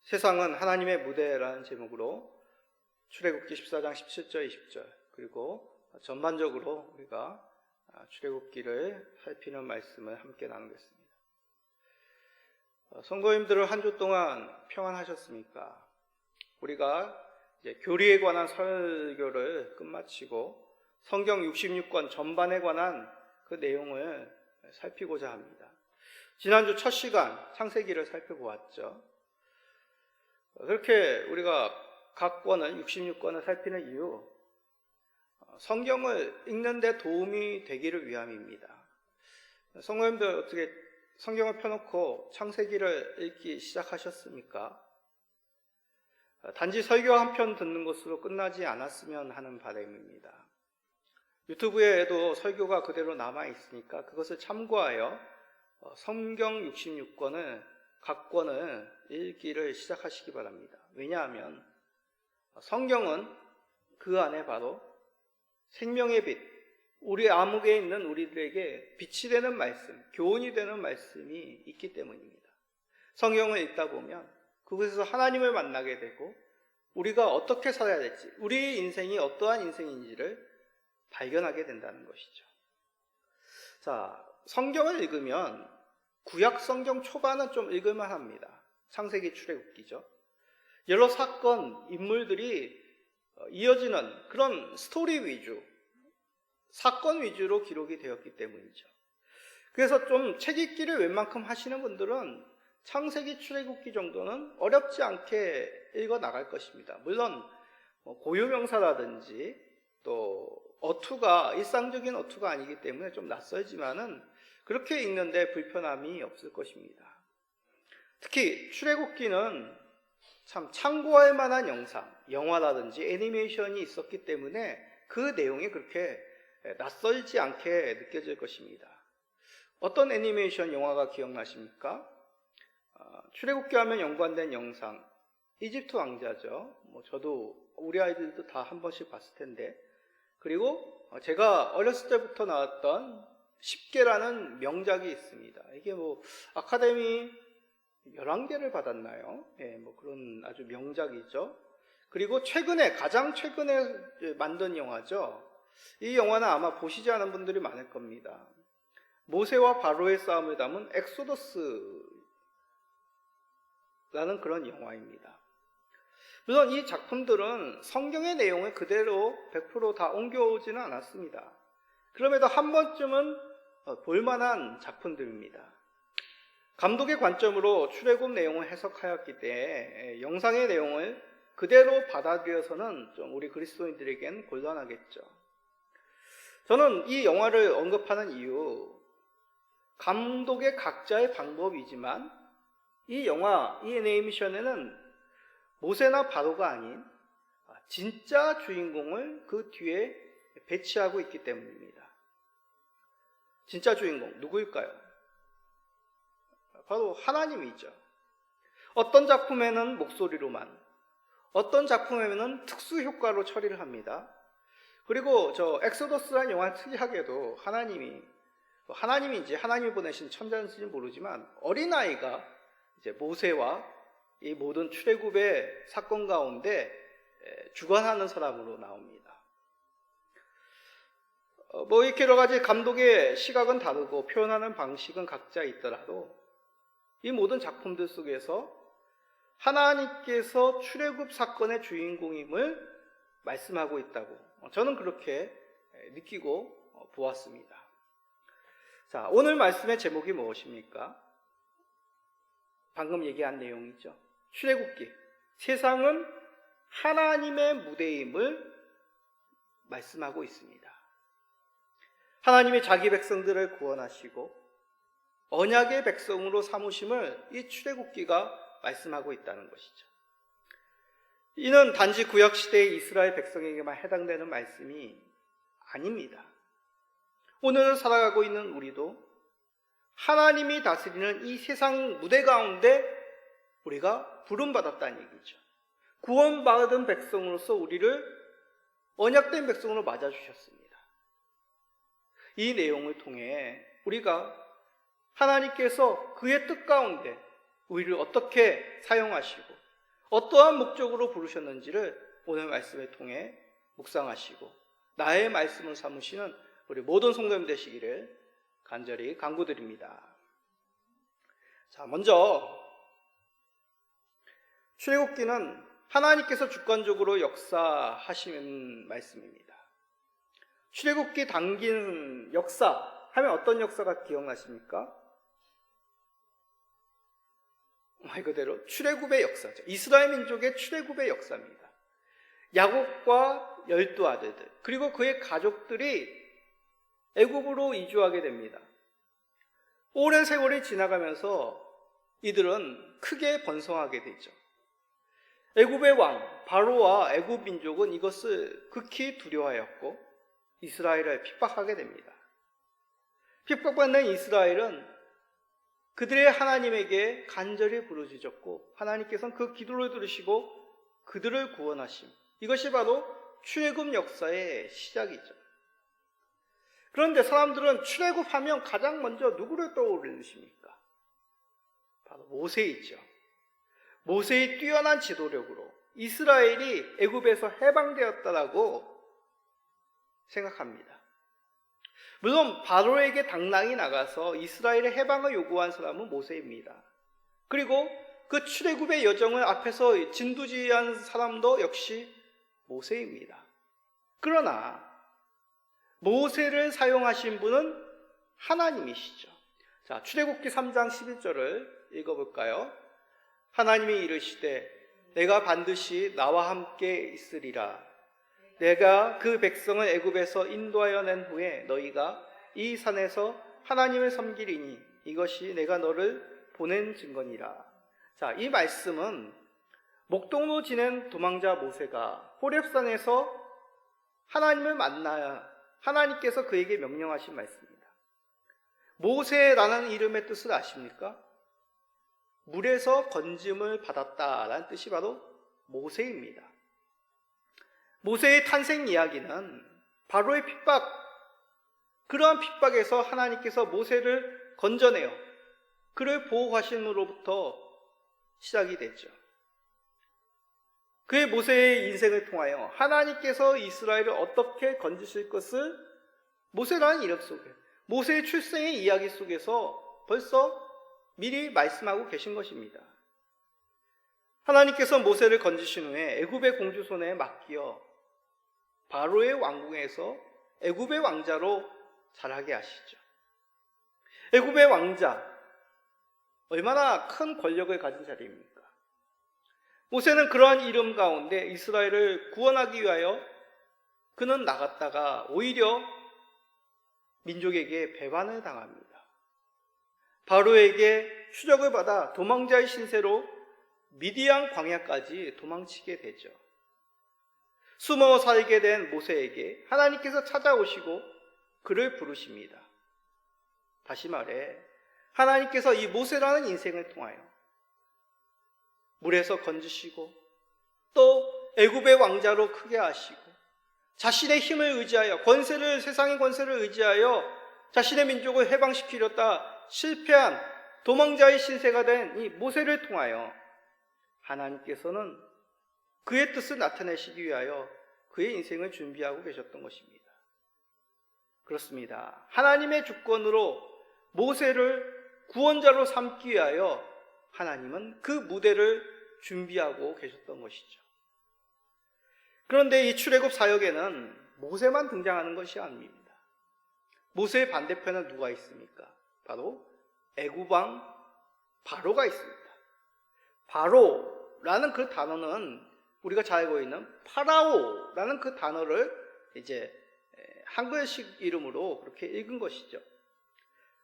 세상은 하나님의 무대라는 제목으로 출애굽기 14장 17절 20절 그리고 전반적으로 우리가 출애굽기를 살피는 말씀을 함께 나누겠습니다. 성도님들은 한 주 동안 평안하셨습니까? 우리가 이제 교리에 관한 설교를 끝마치고 성경 66권 전반에 관한 그 내용을 살피고자 합니다. 지난주 첫 시간 창세기를 살펴보았죠. 그렇게 우리가 각 권을 66권을 살피는 이유, 성경을 읽는 데 도움이 되기를 위함입니다. 성도님들 어떻게 성경을 펴놓고 창세기를 읽기 시작하셨습니까? 단지 설교 한 편 듣는 것으로 끝나지 않았으면 하는 바람입니다. 유튜브에도 설교가 그대로 남아있으니까 그것을 참고하여 성경 66권을 각 권을 읽기를 시작하시기 바랍니다. 왜냐하면 성경은 그 안에 바로 생명의 빛, 우리 암흑에 있는 우리들에게 빛이 되는 말씀, 교훈이 되는 말씀이 있기 때문입니다. 성경을 읽다 보면 그곳에서 하나님을 만나게 되고 우리가 어떻게 살아야 될지, 우리 인생이 어떠한 인생인지를 발견하게 된다는 것이죠. 자, 성경을 읽으면 구약 성경 초반은 좀 읽을만 합니다. 창세기 출애굽기죠. 여러 사건, 인물들이 이어지는 그런 스토리 위주, 사건 위주로 기록이 되었기 때문이죠. 그래서 좀 책 읽기를 웬만큼 하시는 분들은 창세기 출애굽기 정도는 어렵지 않게 읽어 나갈 것입니다. 물론 고유명사라든지 또 어투가 일상적인 어투가 아니기 때문에 좀 낯설지만은 그렇게 읽는데 불편함이 없을 것입니다. 특히 출애굽기는 참 참고할 만한 영상, 영화라든지 애니메이션이 있었기 때문에 그 내용이 그렇게 낯설지 않게 느껴질 것입니다. 어떤 애니메이션 영화가 기억나십니까? 출애굽기 하면 연관된 영상, 이집트 왕자죠. 저도 우리 아이들도 다 한 번씩 봤을 텐데, 그리고 제가 어렸을 때부터 나왔던 10개라는 명작이 있습니다. 이게 아카데미 11개를 받았나요? 예, 그런 아주 명작이죠. 그리고 가장 최근에 만든 영화죠. 이 영화는 아마 보시지 않은 분들이 많을 겁니다. 모세와 바로의 싸움을 담은 엑소더스라는 그런 영화입니다. 물론 이 작품들은 성경의 내용을 그대로 100% 다 옮겨오지는 않았습니다. 그럼에도 한 번쯤은 볼만한 작품들입니다. 감독의 관점으로 출애굽 내용을 해석하였기 때문에 영상의 내용을 그대로 받아들여서는 좀 우리 그리스도인들에겐 곤란하겠죠. 저는 이 영화를 언급하는 이유, 감독의 각자의 방법이지만 이 영화, 이 애니메이션에는 모세나 바로가 아닌 진짜 주인공을 그 뒤에 배치하고 있기 때문입니다. 진짜 주인공 누구일까요? 바로 하나님이죠. 어떤 작품에는 목소리로만, 어떤 작품에는 특수 효과로 처리를 합니다. 그리고 엑소더스라는 영화 특이하게도 하나님인지 하나님이 보내신 천자인지는 모르지만 어린아이가 이제 모세와 이 모든 출애굽의 사건 가운데 주관하는 사람으로 나옵니다. 이렇게 여러 가지 감독의 시각은 다르고 표현하는 방식은 각자 있더라도 이 모든 작품들 속에서 하나님께서 출애굽 사건의 주인공임을 말씀하고 있다고 저는 그렇게 느끼고 보았습니다. 자, 오늘 말씀의 제목이 무엇입니까? 방금 얘기한 내용이죠. 출애굽기. 세상은 하나님의 무대임을 말씀하고 있습니다. 하나님이 자기 백성들을 구원하시고 언약의 백성으로 삼으심을 이 출애굽기가 말씀하고 있다는 것이죠. 이는 단지 구약시대의 이스라엘 백성에게만 해당되는 말씀이 아닙니다. 오늘 살아가고 있는 우리도 하나님이 다스리는 이 세상 무대 가운데 우리가 부름받았다는 얘기죠. 구원받은 백성으로서 우리를 언약된 백성으로 맞아주셨습니다. 이 내용을 통해 우리가 하나님께서 그의 뜻 가운데 우리를 어떻게 사용하시고 어떠한 목적으로 부르셨는지를 오늘 말씀을 통해 묵상하시고 나의 말씀을 삼으시는 우리 모든 성도님 되시기를 간절히 간구드립니다. 자, 먼저 출애굽기는 하나님께서 주권적으로 역사하시는 말씀입니다. 출애굽기 담긴 역사 하면 어떤 역사가 기억나십니까? 말 그대로 출애굽의 역사죠. 이스라엘 민족의 출애굽의 역사입니다. 야곱과 12아들들 그리고 그의 가족들이 애굽으로 이주하게 됩니다. 오랜 세월이 지나가면서 이들은 크게 번성하게 되죠. 애굽의 왕 바로와 애굽 민족은 이것을 극히 두려워하였고 이스라엘을 핍박하게 됩니다. 핍박받는 이스라엘은 그들의 하나님에게 간절히 부르짖었고 하나님께서는 그 기도를 들으시고 그들을 구원하심. 이것이 바로 출애굽 역사의 시작이죠. 그런데 사람들은 출애굽하면 가장 먼저 누구를 떠올리십니까? 바로 모세이죠. 모세의 뛰어난 지도력으로 이스라엘이 애굽에서 해방되었다라고 생각합니다. 물론 바로에게 당랑이 나가서 이스라엘의 해방을 요구한 사람은 모세입니다. 그리고 그 출애굽의 여정을 앞에서 진두지휘한 사람도 역시 모세입니다. 그러나 모세를 사용하신 분은 하나님이시죠. 자, 출애굽기 3장 11절을 읽어볼까요? 하나님이 이르시되 내가 반드시 나와 함께 있으리라. 내가 그 백성을 애굽에서 인도하여 낸 후에 너희가 이 산에서 하나님을 섬기리니 이것이 내가 너를 보낸 증거니라. 자, 이 말씀은 목동으로 지낸 도망자 모세가 호렙산에서 하나님을 만나야 하나님께서 그에게 명령하신 말씀입니다. 모세라는 이름의 뜻을 아십니까? 물에서 건짐을 받았다라는 뜻이 바로 모세입니다. 모세의 탄생 이야기는 바로의 핍박, 그러한 핍박에서 하나님께서 모세를 건져내어 그를 보호하심으로부터 시작이 됐죠. 그의 모세의 인생을 통하여 하나님께서 이스라엘을 어떻게 건지실 것을 모세라는 이름 속에, 모세의 출생의 이야기 속에서 벌써 미리 말씀하고 계신 것입니다. 하나님께서 모세를 건지신 후에 애굽의 공주 손에 맡겨 바로의 왕궁에서 애굽의 왕자로 자라게 하시죠. 애굽의 왕자, 얼마나 큰 권력을 가진 자리입니까? 모세는 그러한 이름 가운데 이스라엘을 구원하기 위하여 그는 나갔다가 오히려 민족에게 배반을 당합니다. 바로에게 추적을 받아 도망자의 신세로 미디안 광야까지 도망치게 되죠. 숨어 살게 된 모세에게 하나님께서 찾아오시고 그를 부르십니다. 다시 말해 하나님께서 이 모세라는 인생을 통하여 물에서 건지시고 또 애굽의 왕자로 크게 하시고 자신의 힘을 의지하여 세상의 권세를 의지하여 자신의 민족을 해방시키려다 실패한 도망자의 신세가 된 이 모세를 통하여 하나님께서는 그의 뜻을 나타내시기 위하여 그의 인생을 준비하고 계셨던 것입니다. 그렇습니다. 하나님의 주권으로 모세를 구원자로 삼기 위하여 하나님은 그 무대를 준비하고 계셨던 것이죠. 그런데 이 출애굽 사역에는 모세만 등장하는 것이 아닙니다. 모세의 반대편에 누가 있습니까? 바로 애굽 왕 바로가 있습니다. 바로라는 그 단어는 우리가 잘 알고 있는 파라오라는 그 단어를 이제 한글식 이름으로 그렇게 읽은 것이죠.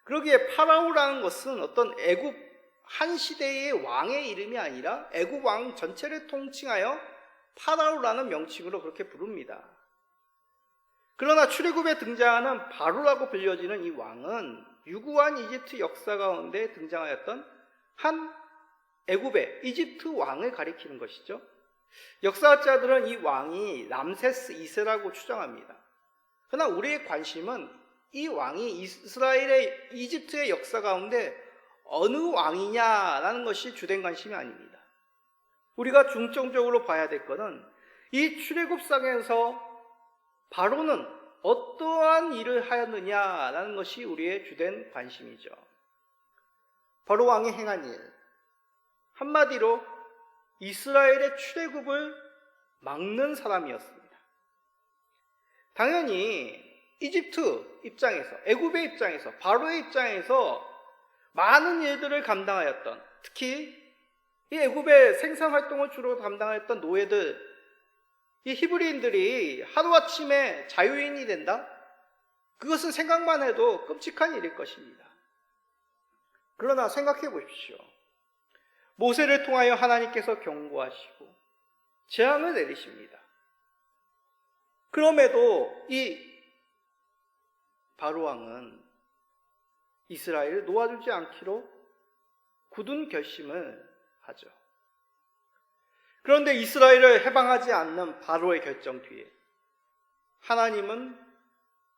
그러기에 파라오라는 것은 어떤 애굽 한 시대의 왕의 이름이 아니라 애굽 왕 전체를 통칭하여 파라오라는 명칭으로 그렇게 부릅니다. 그러나 출애굽에 등장하는 바로라고 불려지는 이 왕은 유구한 이집트 역사 가운데 등장하였던 한 애굽의 이집트 왕을 가리키는 것이죠. 역사학자들은 이 왕이 람세스 2세라고 추정합니다. 그러나 우리의 관심은 이 왕이 이스라엘의 이집트의 역사 가운데 어느 왕이냐라는 것이 주된 관심이 아닙니다. 우리가 중점적으로 봐야 될 것은 이 출애굽상에서 바로는 어떠한 일을 하였느냐라는 것이 우리의 주된 관심이죠. 바로 왕이 행한 일, 한마디로 이스라엘의 출애굽을 막는 사람이었습니다. 당연히 이집트 입장에서, 애굽의 입장에서, 바로의 입장에서 많은 일들을 감당하였던, 특히 이 애굽의 생산활동을 주로 감당하였던 노예들, 이 히브리인들이 하루아침에 자유인이 된다? 그것은 생각만 해도 끔찍한 일일 것입니다. 그러나 생각해 보십시오. 모세를 통하여 하나님께서 경고하시고 재앙을 내리십니다. 그럼에도 이 바로 왕은 이스라엘을 놓아주지 않기로 굳은 결심을 하죠. 그런데 이스라엘을 해방하지 않는 바로의 결정 뒤에 하나님은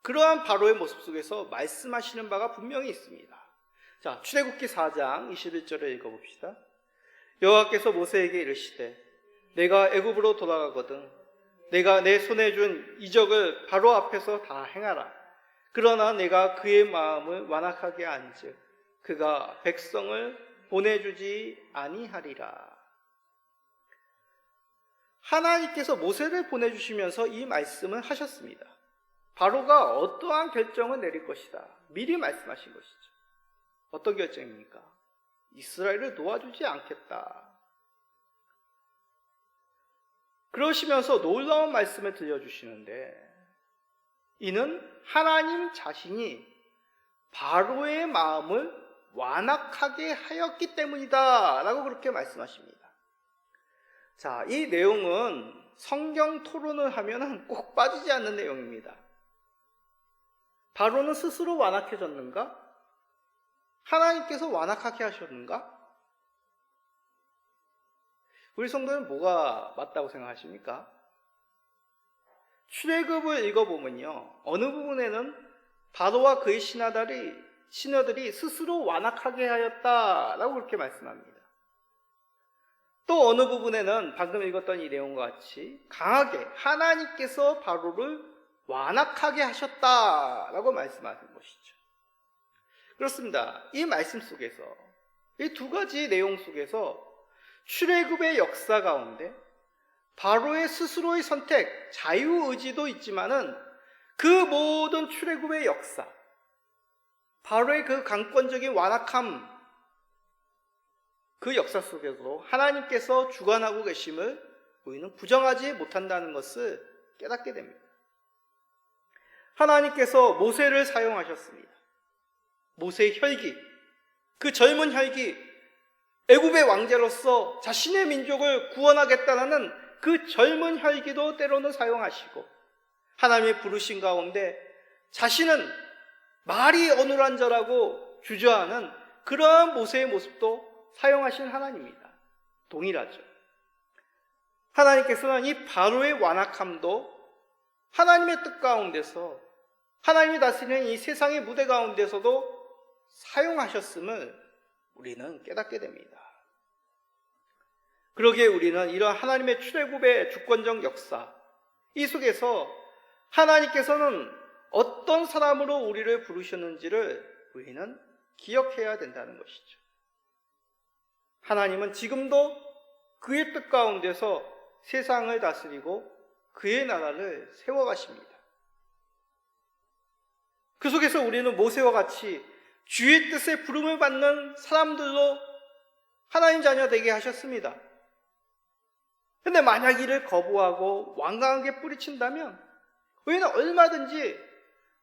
그러한 바로의 모습 속에서 말씀하시는 바가 분명히 있습니다. 자, 출애굽기 4장 21절을 읽어봅시다. 여호와께서 모세에게 이르시되 내가 애굽으로 돌아가거든 내가 내 손에 준 이적을 바로 앞에서 다 행하라. 그러나 내가 그의 마음을 완악하게 한즉 그가 백성을 보내주지 아니하리라. 하나님께서 모세를 보내주시면서 이 말씀을 하셨습니다. 바로가 어떠한 결정을 내릴 것이다. 미리 말씀하신 것이죠. 어떤 결정입니까? 이스라엘을 놓아주지 않겠다. 그러시면서 놀라운 말씀을 들려주시는데 이는 하나님 자신이 바로의 마음을 완악하게 하였기 때문이다 라고 그렇게 말씀하십니다. 자, 이 내용은 성경 토론을 하면 꼭 빠지지 않는 내용입니다. 바로는 스스로 완악해졌는가? 하나님께서 완악하게 하셨는가? 우리 성도는 뭐가 맞다고 생각하십니까? 출애굽을 읽어보면요, 어느 부분에는 바로와 그의 신하들이 스스로 완악하게 하였다라고 그렇게 말씀합니다. 또 어느 부분에는 방금 읽었던 이 내용과 같이 강하게 하나님께서 바로를 완악하게 하셨다라고 말씀하는 것이죠. 그렇습니다. 이 말씀 속에서, 이 두 가지 내용 속에서 출애굽의 역사 가운데 바로의 스스로의 선택, 자유의지도 있지만은 그 모든 출애굽의 역사, 바로의 그 강권적인 완악함, 그 역사 속에서도 하나님께서 주관하고 계심을 우리는 부정하지 못한다는 것을 깨닫게 됩니다. 하나님께서 모세를 사용하셨습니다. 모세의 혈기, 그 젊은 혈기, 애굽의 왕자로서 자신의 민족을 구원하겠다는 그 젊은 혈기도 때로는 사용하시고 하나님의 부르신 가운데 자신은 말이 어눌한자라고 주저하는 그러한 모세의 모습도 사용하신 하나님입니다. 동일하죠. 하나님께서는 이 바로의 완악함도 하나님의 뜻 가운데서 하나님이 다스리는 이 세상의 무대 가운데서도 사용하셨음을 우리는 깨닫게 됩니다. 그러기에 우리는 이러한 하나님의 출애굽의 주권적 역사, 이 속에서 하나님께서는 어떤 사람으로 우리를 부르셨는지를 우리는 기억해야 된다는 것이죠. 하나님은 지금도 그의 뜻 가운데서 세상을 다스리고 그의 나라를 세워가십니다. 그 속에서 우리는 모세와 같이 주의 뜻에 부름을 받는 사람들로 하나님 자녀 되게 하셨습니다. 그런데 만약 이를 거부하고 완강하게 뿌리친다면 우리는 얼마든지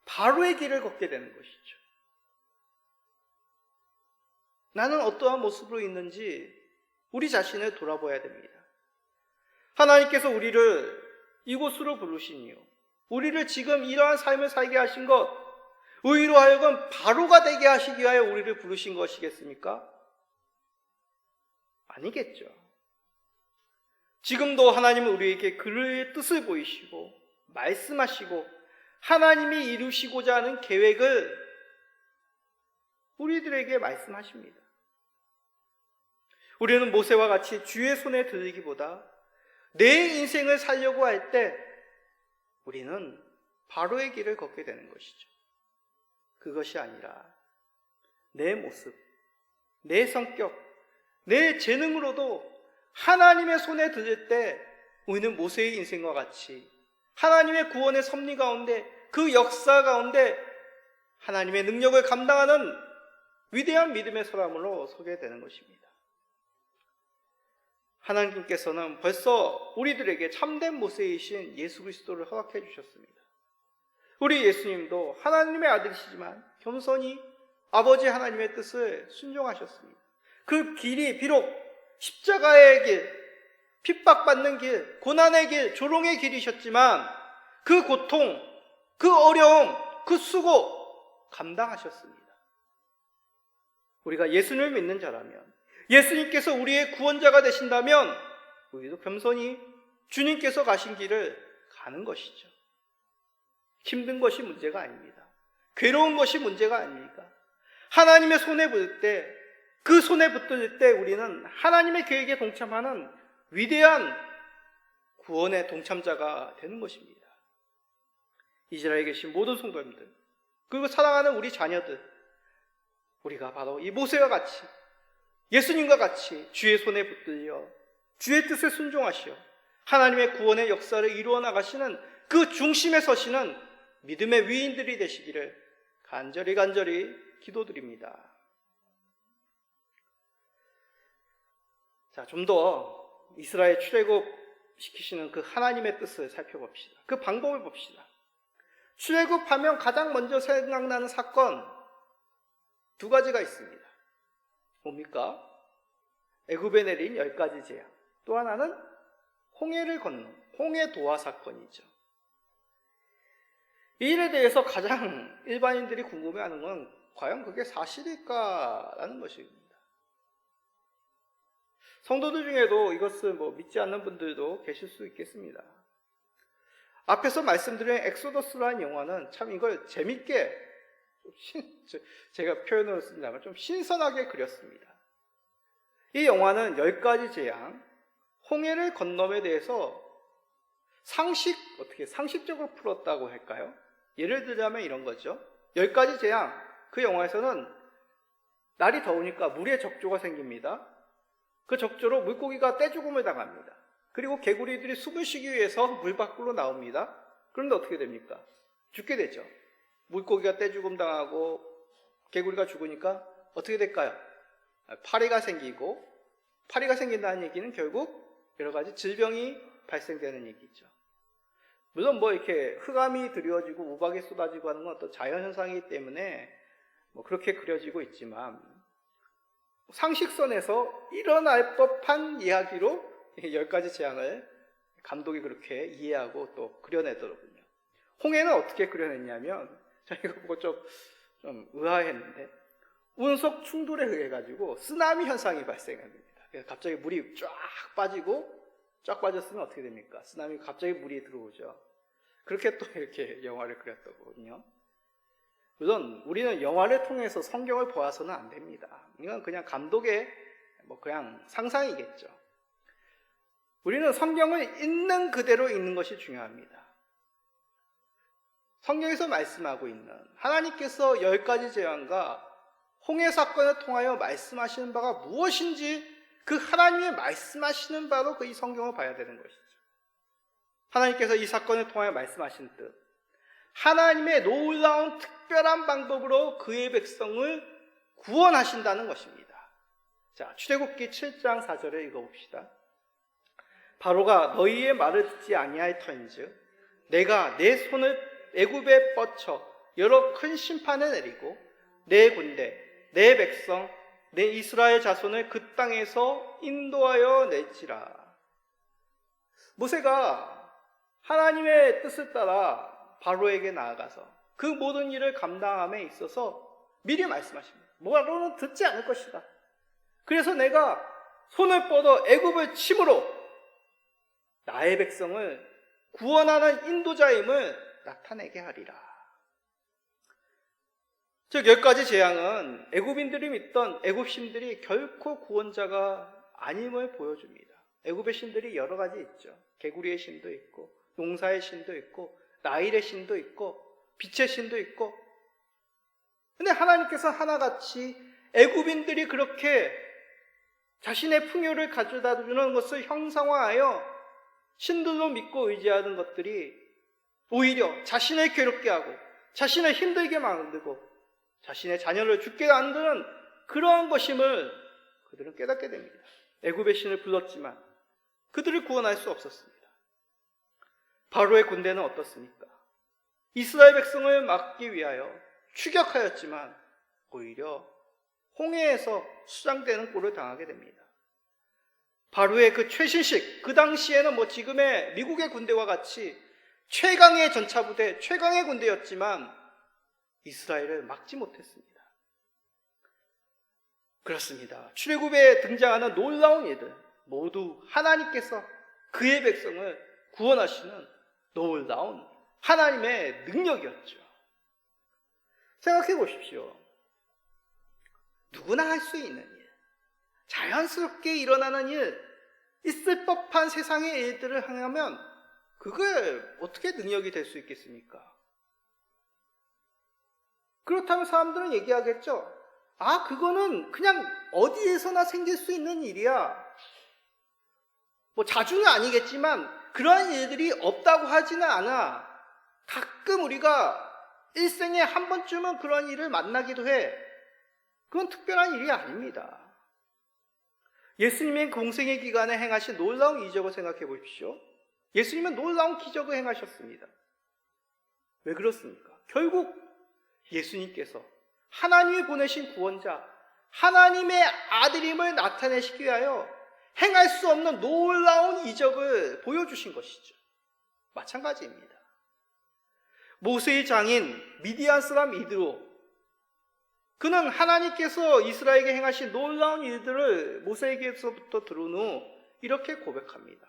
바로의 길을 걷게 되는 것이죠. 나는 어떠한 모습으로 있는지 우리 자신을 돌아봐야 됩니다. 하나님께서 우리를 이곳으로 부르신 이유, 우리를 지금 이러한 삶을 살게 하신 것, 의로 하여금 바로가 되게 하시기 위하여 우리를 부르신 것이겠습니까? 아니겠죠. 지금도 하나님은 우리에게 그의 뜻을 보이시고 말씀하시고 하나님이 이루시고자 하는 계획을 우리들에게 말씀하십니다. 우리는 모세와 같이 주의 손에 들리기보다 내 인생을 살려고 할 때 우리는 바로의 길을 걷게 되는 것이죠. 그것이 아니라 내 모습, 내 성격, 내 재능으로도 하나님의 손에 들릴 때 우리는 모세의 인생과 같이 하나님의 구원의 섭리 가운데, 그 역사 가운데 하나님의 능력을 감당하는 위대한 믿음의 사람으로 서게 되는 것입니다. 하나님께서는 벌써 우리들에게 참된 모세이신 예수 그리스도를 허락해 주셨습니다. 우리 예수님도 하나님의 아들이시지만 겸손히 아버지 하나님의 뜻을 순종하셨습니다. 그 길이 비록 십자가의 길, 핍박받는 길, 고난의 길, 조롱의 길이셨지만 그 고통, 그 어려움, 그 수고 감당하셨습니다. 우리가 예수님을 믿는 자라면, 예수님께서 우리의 구원자가 되신다면 우리도 겸손히 주님께서 가신 길을 가는 것이죠. 힘든 것이 문제가 아닙니다. 괴로운 것이 문제가 아닙니까? 하나님의 손에 붙을 때, 그 손에 붙을 때 우리는 하나님의 계획에 동참하는 위대한 구원의 동참자가 되는 것입니다. 이스라엘에 계신 모든 성도님들, 그리고 사랑하는 우리 자녀들, 우리가 바로 이 모세와 같이 예수님과 같이 주의 손에 붙들려 주의 뜻에 순종하시어 하나님의 구원의 역사를 이루어 나가시는 그 중심에 서시는 믿음의 위인들이 되시기를 간절히 기도드립니다. 자, 좀 더 이스라엘 출애굽 시키시는 그 하나님의 뜻을 살펴봅시다. 그 방법을 봅시다. 출애굽하면 가장 먼저 생각나는 사건 두 가지가 있습니다. 뭡니까? 애굽에 내린 10가지 재앙. 또 하나는 홍해를 건넌 홍해 도화 사건이죠. 이 일에 대해서 가장 일반인들이 궁금해하는 건 과연 그게 사실일까라는 것입니다. 성도들 중에도 이것을 믿지 않는 분들도 계실 수 있겠습니다. 앞에서 말씀드린 엑소더스라는 영화는 참 이걸 재밌게 제가 표현을 쓴다면 좀 신선하게 그렸습니다. 이 영화는 10가지 재앙, 홍해를 건nom에 대해서 상식적으로 풀었다고 할까요? 예를 들자면 이런 거죠. 10가지 재앙, 그 영화에서는 날이 더우니까 물에 적조가 생깁니다. 그 적조로 물고기가 떼죽음을 당합니다. 그리고 개구리들이 숨을 쉬기 위해서 물 밖으로 나옵니다. 그런데 어떻게 됩니까? 죽게 되죠. 물고기가 떼죽음 당하고 개구리가 죽으니까 어떻게 될까요? 파리가 생기고, 파리가 생긴다는 얘기는 결국 여러 가지 질병이 발생되는 얘기죠. 물론 이렇게 흑암이 드리워지고 우박이 쏟아지고 하는 건 어떤 자연현상이기 때문에 그렇게 그려지고 있지만, 상식선에서 일어날 법한 이야기로 10가지 재앙을 감독이 그렇게 이해하고 또 그려내더라고요. 홍해는 어떻게 그려냈냐면, 저희가 보고 좀 의아했는데, 운석 충돌에 의해 가지고 쓰나미 현상이 발생합니다. 그래서 갑자기 물이 쫙 빠졌으면 어떻게 됩니까? 쓰나미가 갑자기 물이 들어오죠. 그렇게 또 이렇게 영화를 그렸더군요. 물론 우리는 영화를 통해서 성경을 보아서는 안 됩니다. 이건 그냥 감독의 그냥 상상이겠죠. 우리는 성경을 있는 그대로 읽는 것이 중요합니다. 성경에서 말씀하고 있는 하나님께서 10가지 재앙과 홍해 사건을 통하여 말씀하시는 바가 무엇인지, 그 하나님의 말씀하시는 바로 이 성경을 봐야 되는 것이죠. 하나님께서 이 사건을 통하여 말씀하신 뜻, 하나님의 놀라운 특별한 방법으로 그의 백성을 구원하신다는 것입니다. 자, 출애굽기 7장 4절을 읽어봅시다. 바로가 너희의 말을 듣지 아니할 터인즉 내가 내 손을 애굽에 뻗쳐 여러 큰 심판을 내리고 내 군대, 내 백성, 내 이스라엘 자손을 그 땅에서 인도하여 낼지라. 모세가 하나님의 뜻을 따라 바로에게 나아가서 그 모든 일을 감당함에 있어서 미리 말씀하십니다. 바로는 듣지 않을 것이다. 그래서 내가 손을 뻗어 애굽을 침으로 나의 백성을 구원하는 인도자임을 나타내게 하리라. 즉 10가지 재앙은 애굽인들이 믿던 애굽신들이 결코 구원자가 아님을 보여줍니다. 애굽의 신들이 여러 가지 있죠. 개구리의 신도 있고, 농사의 신도 있고, 나일의 신도 있고, 빛의 신도 있고. 근데 하나님께서 하나같이 애굽인들이 그렇게 자신의 풍요를 가져다 주는 것을 형상화하여 신들로 믿고 의지하는 것들이 오히려 자신을 괴롭게 하고 자신을 힘들게 만들고 자신의 자녀를 죽게 만드는 그러한 것임을 그들은 깨닫게 됩니다. 애굽의 신을 불렀지만 그들을 구원할 수 없었습니다. 바로의 군대는 어떻습니까? 이스라엘 백성을 막기 위하여 추격하였지만 오히려 홍해에서 수장되는 꼴을 당하게 됩니다. 바로의 그 최신식, 그 당시에는 지금의 미국의 군대와 같이 최강의 전차부대, 최강의 군대였지만 이스라엘을 막지 못했습니다. 그렇습니다. 출애굽에 등장하는 놀라운 일들 모두 하나님께서 그의 백성을 구원하시는 놀라운 하나님의 능력이었죠. 생각해 보십시오. 누구나 할 수 있는 일, 자연스럽게 일어나는 일, 있을 법한 세상의 일들을 하면 그게 어떻게 능력이 될 수 있겠습니까? 그렇다면 사람들은 얘기하겠죠. 아, 그거는 그냥 어디에서나 생길 수 있는 일이야. 자주는 아니겠지만 그러한 일들이 없다고 하지는 않아. 가끔 우리가 일생에 한 번쯤은 그런 일을 만나기도 해. 그건 특별한 일이 아닙니다. 예수님의 공생의 기간에 행하신 놀라운 이적을 생각해 보십시오. 예수님은 놀라운 기적을 행하셨습니다. 왜 그렇습니까? 결국 예수님께서 하나님이 보내신 구원자, 하나님의 아들임을 나타내시기 위하여 행할 수 없는 놀라운 이적을 보여주신 것이죠. 마찬가지입니다. 모세의 장인 미디안 사람 이드로, 그는 하나님께서 이스라엘에게 행하신 놀라운 일들을 모세에게서부터 들은 후 이렇게 고백합니다.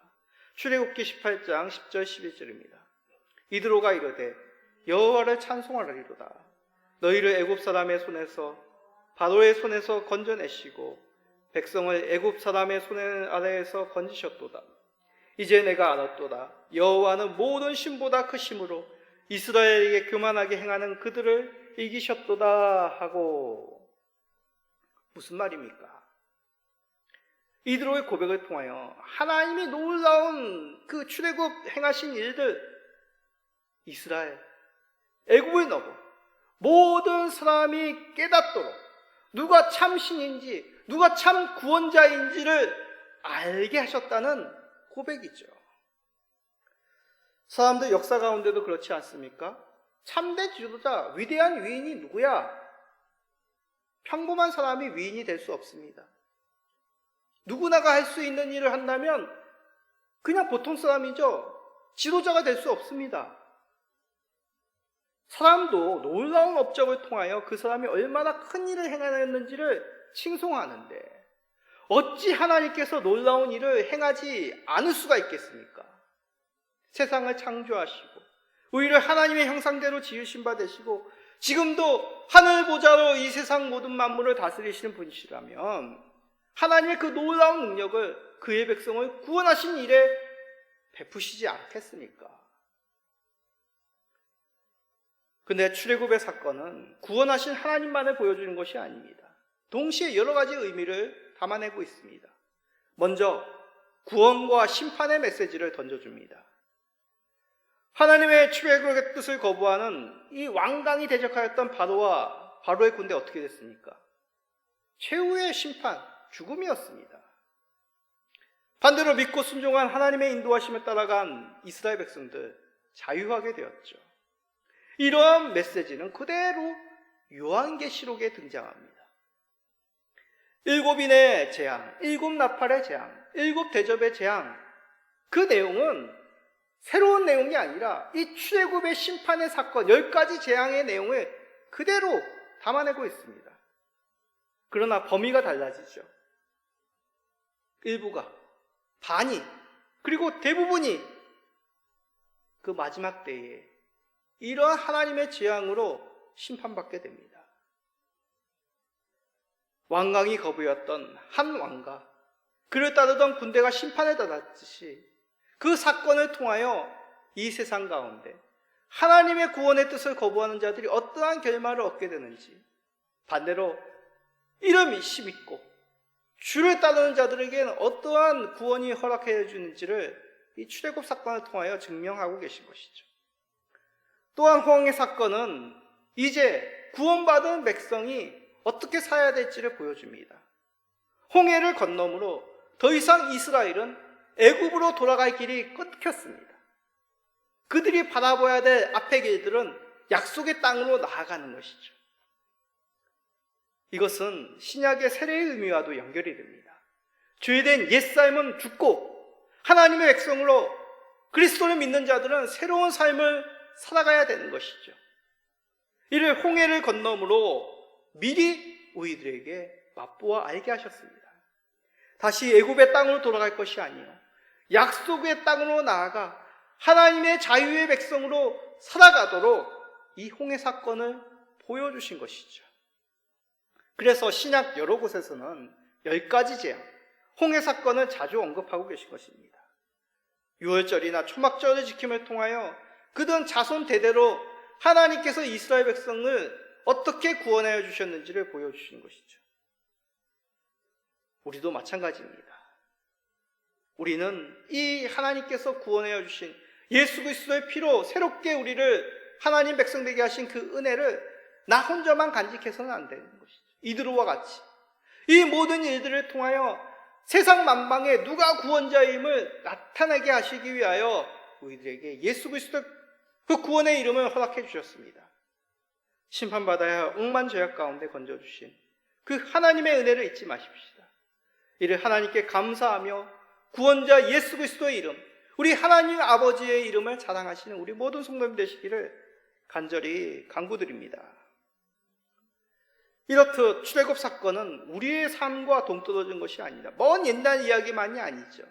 출애굽기 18장 10절 11절입니다. 이드로가 이르되 여호와를 찬송하리로다. 너희를 애굽 사람의 손에서 바로의 손에서 건져내시고 백성을 애굽 사람의 손 아래에서 건지셨도다. 이제 내가 알았도다. 여호와는 모든 신보다 크심으로 이스라엘에게 교만하게 행하는 그들을 이기셨도다 하고. 무슨 말입니까? 이드로의 고백을 통하여 하나님이 놀라운 그 출애굽 행하신 일들, 이스라엘, 애굽을 넘어 모든 사람이 깨닫도록 누가 참 신인지, 누가 참 구원자인지를 알게 하셨다는 고백이죠. 사람들 역사 가운데도 그렇지 않습니까? 참된 지도자, 위대한 위인이 누구야? 평범한 사람이 위인이 될 수 없습니다. 누구나가 할 수 있는 일을 한다면 그냥 보통 사람이죠. 지도자가 될 수 없습니다. 사람도 놀라운 업적을 통하여 그 사람이 얼마나 큰 일을 행하였는지를 칭송하는데 어찌 하나님께서 놀라운 일을 행하지 않을 수가 있겠습니까? 세상을 창조하시고 우리를 하나님의 형상대로 지으신 바 되시고 지금도 하늘 보좌로 이 세상 모든 만물을 다스리시는 분이시라면 하나님의 그 놀라운 능력을 그의 백성을 구원하신 일에 베푸시지 않겠습니까? 근데 출애굽의 사건은 구원하신 하나님만을 보여주는 것이 아닙니다. 동시에 여러 가지 의미를 담아내고 있습니다. 먼저 구원과 심판의 메시지를 던져줍니다. 하나님의 출애굽의 뜻을 거부하는 이 왕강이 대적하였던 바로의 군대 어떻게 됐습니까? 최후의 심판, 죽음이었습니다. 반대로 믿고 순종한 하나님의 인도하심에 따라간 이스라엘 백성들 자유하게 되었죠. 이러한 메시지는 그대로 요한계시록에 등장합니다. 7인의 재앙, 7 나팔의 재앙, 7 대접의 재앙, 그 내용은 새로운 내용이 아니라 이 출애굽의 심판의 사건 10가지 재앙의 내용을 그대로 담아내고 있습니다. 그러나 범위가 달라지죠. 일부가, 반이, 그리고 대부분이 그 마지막 때에 이러한 하나님의 재앙으로 심판받게 됩니다. 왕강이 거부였던 한 왕과 그를 따르던 군대가 심판에 다다듯이 그 사건을 통하여 이 세상 가운데 하나님의 구원의 뜻을 거부하는 자들이 어떠한 결말을 얻게 되는지, 반대로 이를 믿고 주를 따르는 자들에게는 어떠한 구원이 허락해 주는지를 이 출애굽 사건을 통하여 증명하고 계신 것이죠. 또한 홍해 사건은 이제 구원받은 백성이 어떻게 살아야 될지를 보여줍니다. 홍해를 건너므로 더 이상 이스라엘은 애굽으로 돌아갈 길이 끊겼습니다. 그들이 바라봐야 될 앞의 길들은 약속의 땅으로 나아가는 것이죠. 이것은 신약의 세례의 의미와도 연결이 됩니다. 죄된 옛삶은 죽고 하나님의 백성으로 그리스도를 믿는 자들은 새로운 삶을 살아가야 되는 것이죠. 이를 홍해를 건너므로 미리 우리들에게 맛보아 알게 하셨습니다. 다시 애굽의 땅으로 돌아갈 것이 아니요 약속의 땅으로 나아가 하나님의 자유의 백성으로 살아가도록 이 홍해 사건을 보여주신 것이죠. 그래서 신약 여러 곳에서는 10가지 재앙, 홍해 사건을 자주 언급하고 계신 것입니다. 유월절이나 초막절을 지킴을 통하여 그들 자손 대대로 하나님께서 이스라엘 백성을 어떻게 구원하여 주셨는지를 보여주시는 것이죠. 우리도 마찬가지입니다. 우리는 이 하나님께서 구원하여 주신 예수 그리스도의 피로 새롭게 우리를 하나님 백성 되게 하신 그 은혜를 나 혼자만 간직해서는 안 되는 것이죠. 이들과 같이 이 모든 일들을 통하여 세상 만방에 누가 구원자임을 나타나게 하시기 위하여 우리들에게 예수 그리스도 그 구원의 이름을 허락해 주셨습니다. 심판받아야 할 억만 죄악 가운데 건져주신 그 하나님의 은혜를 잊지 마십시다. 이를 하나님께 감사하며 구원자 예수 그리스도의 이름, 우리 하나님 아버지의 이름을 자랑하시는 우리 모든 성도님 되시기를 간절히 간구드립니다. 이렇듯 출애굽 사건은 우리의 삶과 동떨어진 것이 아니라 먼 옛날 이야기만이 아니죠.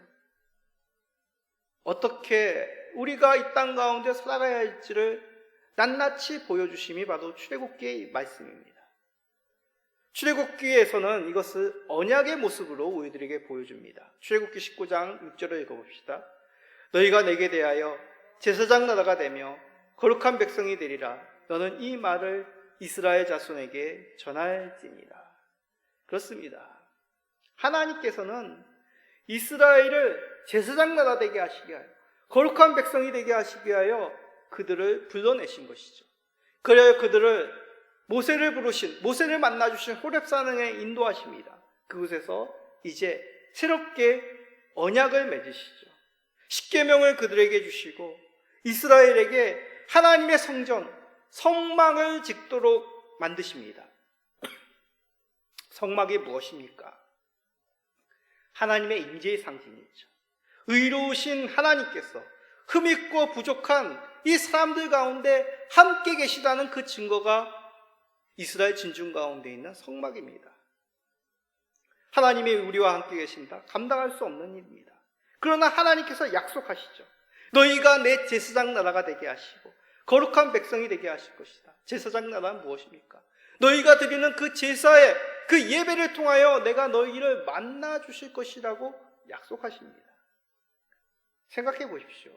어떻게 우리가 이 땅 가운데 살아가야 할지를 낱낱이 보여주심이 바로 출애굽기의 말씀입니다. 출애굽기에서는 이것을 언약의 모습으로 우리들에게 보여줍니다. 출애굽기 19장 6절을 읽어봅시다. 너희가 내게 대하여 제사장 나라가 되며 거룩한 백성이 되리라. 너는 이 말을 이스라엘 자손에게 전할지니라. 그렇습니다. 하나님께서는 이스라엘을 제사장 나라 되게 하시게 하여 거룩한 백성이 되게 하시기 위하여 그들을 불러내신 것이죠. 그래야 그들을 모세를 만나주신 호렙산에 인도하십니다. 그곳에서 이제 새롭게 언약을 맺으시죠. 십계명을 그들에게 주시고 이스라엘에게 하나님의 성전, 성막을 짓도록 만드십니다. 성막이 무엇입니까? 하나님의 임재의 상징이죠. 의로우신 하나님께서 흠있고 부족한 이 사람들 가운데 함께 계시다는 그 증거가 이스라엘 진중 가운데 있는 성막입니다. 하나님이 우리와 함께 계신다? 감당할 수 없는 일입니다. 그러나 하나님께서 약속하시죠. 너희가 내 제사장 나라가 되게 하시고 거룩한 백성이 되게 하실 것이다. 제사장 나라는 무엇입니까? 너희가 드리는 그 제사의 그 예배를 통하여 내가 너희를 만나 주실 것이라고 약속하십니다. 생각해 보십시오.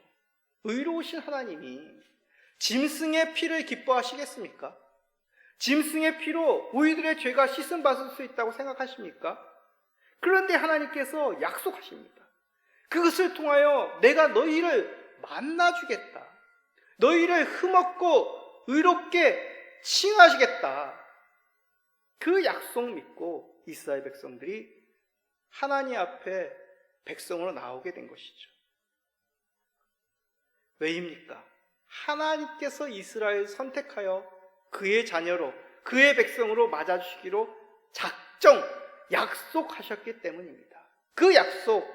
의로우신 하나님이 짐승의 피를 기뻐하시겠습니까? 짐승의 피로 우리들의 죄가 씻음받을 수 있다고 생각하십니까? 그런데 하나님께서 약속하십니다. 그것을 통하여 내가 너희를 만나주겠다. 너희를 흠없고 의롭게 칭하시겠다. 그 약속 믿고 이스라엘 백성들이 하나님 앞에 백성으로 나오게 된 것이죠. 왜입니까? 하나님께서 이스라엘을 선택하여 그의 자녀로, 그의 백성으로 맞아주시기로 약속하셨기 때문입니다. 그 약속,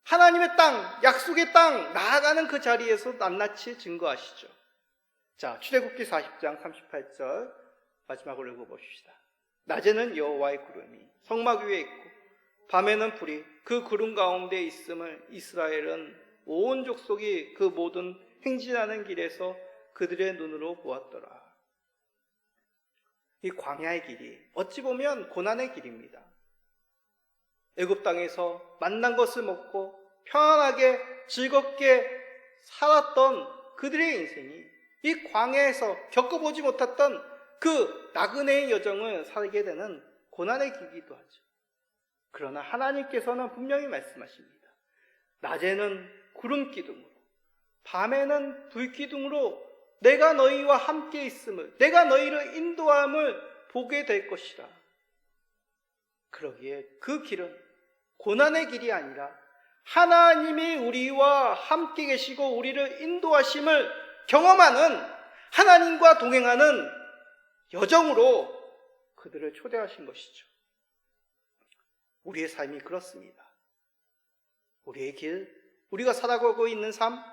하나님의 땅, 약속의 땅 나아가는 그 자리에서 낱낱이 증거하시죠. 자, 출애굽기 40장 38절 마지막으로 읽어봅시다. 낮에는 여호와의 구름이 성막 위에 있고 밤에는 불이 그 구름 가운데 있음을 이스라엘은 온 족속이 그 모든 행진하는 길에서 그들의 눈으로 보았더라. 이 광야의 길이 어찌 보면 고난의 길입니다. 애굽 땅에서 만난 것을 먹고 편안하게 즐겁게 살았던 그들의 인생이 이 광야에서 겪어보지 못했던 그 나그네의 여정을 살게 되는 고난의 길이기도 하죠. 그러나 하나님께서는 분명히 말씀하십니다. 낮에는 구름 기둥으로, 밤에는 불 기둥으로 내가 너희와 함께 있음을, 내가 너희를 인도함을 보게 될 것이라. 그러기에 그 길은 고난의 길이 아니라 하나님이 우리와 함께 계시고 우리를 인도하심을 경험하는, 하나님과 동행하는 여정으로 그들을 초대하신 것이죠. 우리의 삶이 그렇습니다. 우리의 길, 우리가 살아가고 있는 삶,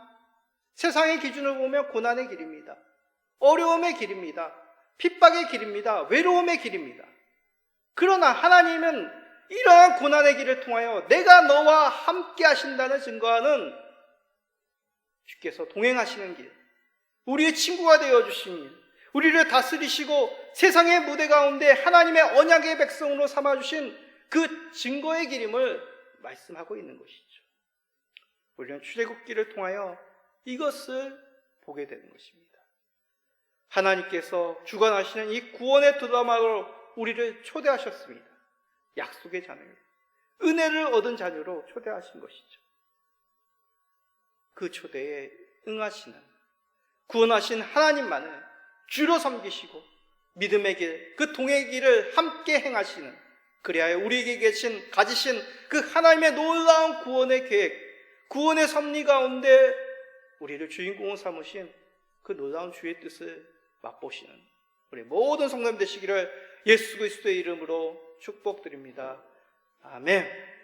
세상의 기준을 보면 고난의 길입니다. 어려움의 길입니다. 핍박의 길입니다. 외로움의 길입니다. 그러나 하나님은 이러한 고난의 길을 통하여 내가 너와 함께 하신다는 증거하는, 주께서 동행하시는 길, 우리의 친구가 되어주신 일, 우리를 다스리시고 세상의 무대 가운데 하나님의 언약의 백성으로 삼아주신 그 증거의 길임을 말씀하고 있는 것이죠. 우리는 출애굽기를 통하여 이것을 보게 되는 것입니다. 하나님께서 주관하시는 이 구원의 드라마로 우리를 초대하셨습니다. 약속의 자녀로, 은혜를 얻은 자녀로 초대하신 것이죠. 그 초대에 응하시는, 구원하신 하나님만을 주로 섬기시고 믿음의 길, 그 동의 길을 함께 행하시는, 그리하여 우리에게 가지신 그 하나님의 놀라운 구원의 계획, 구원의 섭리 가운데 우리를 주인공으로 삼으신 그 놀라운 주의 뜻을 맛보시는 우리 모든 성도님 되시기를 예수 그리스도의 이름으로 축복드립니다. 아멘.